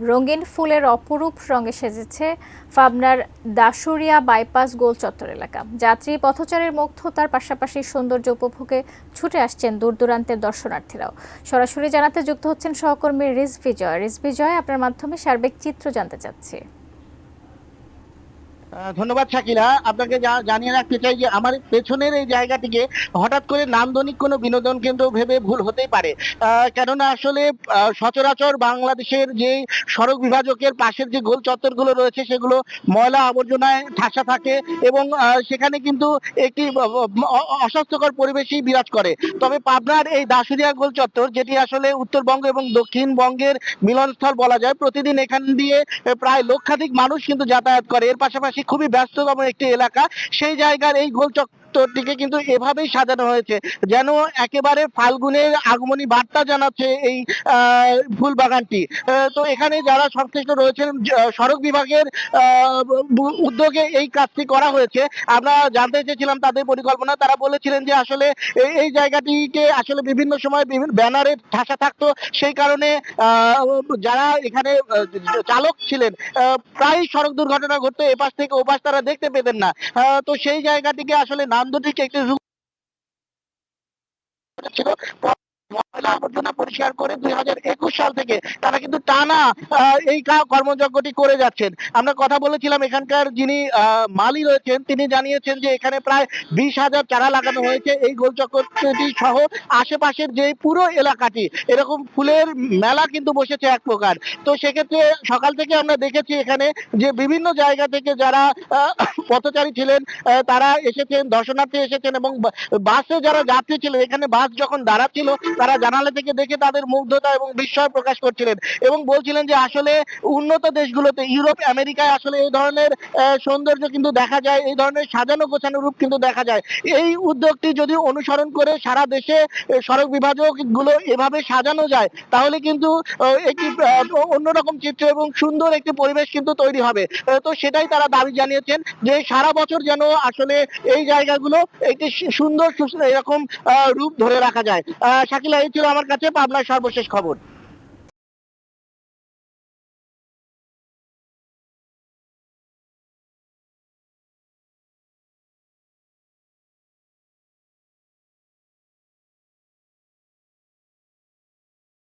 রঙিন ফুলের অপরূপ রঙে সেজেছে পাবনার দাশুরিয়া বাইপাস গোল চত্বর এলাকা। যাত্রী পথচারীর মুগ্ধতার পাশাপাশি সৌন্দর্য উপভোগে ছুটে আসছেন দূর দূরান্তের দর্শনার্থীরাও। সরাসরি জানাতে যুক্ত হচ্ছেন সহকর্মী রিজভি জয়। রিজভি জয়, আপনার মাধ্যমে সার্বিক চিত্র জানতে চাচ্ছি। ধন্যবাদ শাকিলা। আপনাকে জানিয়ে রাখতে চাই যে আমার পেছনের এই জায়গাটিকে হঠাৎ করে নান্দনিক কোনো বিনোদন কেন্দ্র ভেবে ভুল হতেই পারে। কেননা আসলে সচরাচর বাংলাদেশের যে সড়ক বিভাজকের পাশের যে গোল চত্বরগুলো রয়েছে সেগুলো ময়লা আবর্জনায় ঠাসা থাকে এবং সেখানে কিন্তু একটি অস্বাস্থ্যকর পরিবেশই বিরাজ করে। তবে পাবনার এই দাশুরিয়া গোল চত্বর, যেটি আসলে উত্তরবঙ্গ এবং দক্ষিণবঙ্গের মিলনস্থল বলা যায়, প্রতিদিন এখান দিয়ে প্রায় লক্ষাধিক মানুষ কিন্তু যাতায়াত করে। এর পাশাপাশি খুবই ব্যস্ততম একটি এলাকা, সেই জায়গার এই গোল চত্বরটিকে কিন্তু এভাবেই সাজানো হয়েছে যেন একেবারে ফাল্গুনের আগমনী বার্তা জানাচ্ছে এই ফুল বাগানটি। তো এখানে যারা সংশ্লিষ্ট রয়েছেন সড়ক বিভাগের উদ্যোগে এই কাজটি করা হয়েছে। আমরা জানতে চেয়েছিলাম তাদের পরিকল্পনা। তারা বলেছিলেন যে আসলে এই জায়গাটিকে আসলে বিভিন্ন সময় বিভিন্ন ব্যানারে ঠাসা থাকতো, সেই কারণে যারা এখানে চালক ছিলেন প্রায় সড়ক দুর্ঘটনা ঘটতো, এপাশ থেকে ওপাশ তারা দেখতে পেতেন না। তো সেই জায়গাটিকে আসলে নান্দনিক একটি রূপ ছিল। ময়লা আবর্জনা পরিষ্কার করে 2021 সাল থেকে তারা কিন্তু টানা এই কর্মযজ্ঞটি করে যাচ্ছেন। আমরা কথা বলেছিলাম এখানকার যিনি মালি রয়েছেন, তিনি জানিয়েছেন যে এখানে প্রায় 20,000 চারা লাগানো হয়েছে এই গোলচক্রটি সহ আশেপাশের যে পুরো এলাকাটি এরকম ফুলের মেলা কিন্তু বসেছে এক প্রকার। তো সেক্ষেত্রে সকাল থেকে আমরা দেখেছি এখানে যে বিভিন্ন জায়গা থেকে যারা পথচারী ছিলেন তারা এসেছেন, দর্শনার্থী এসেছেন এবং বাসে যারা যাত্রী ছিলেন, এখানে বাস যখন দাঁড়াচ্ছিল তারা জানালা থেকে দেখে তাদের মুগ্ধতা এবং বিস্ময় প্রকাশ করছিলেন এবং বলছিলেন যে আসলে উন্নত দেশগুলোতে, ইউরোপ আমেরিকায় আসলে এই ধরনের সৌন্দর্য কিন্তু দেখা যায়, এই ধরনের সাজানো গোছানো রূপ কিন্তু দেখা যায়। এই উদ্যোগটি যদি অনুসরণ করে সারা দেশে সড়ক বিভাজক গুলো এভাবে সাজানো যায় তাহলে কিন্তু একটি অন্যরকম চিত্র এবং সুন্দর একটি পরিবেশ কিন্তু তৈরি হবে। তো সেটাই তারা দাবি জানিয়েছেন যে সারা বছর যেন আসলে এই জায়গাগুলো একটি সুন্দর এরকম রূপ ধরে রাখা যায়। শাকিলা, এই ছিল আমার কাছে পাবনার সর্বশেষ খবর।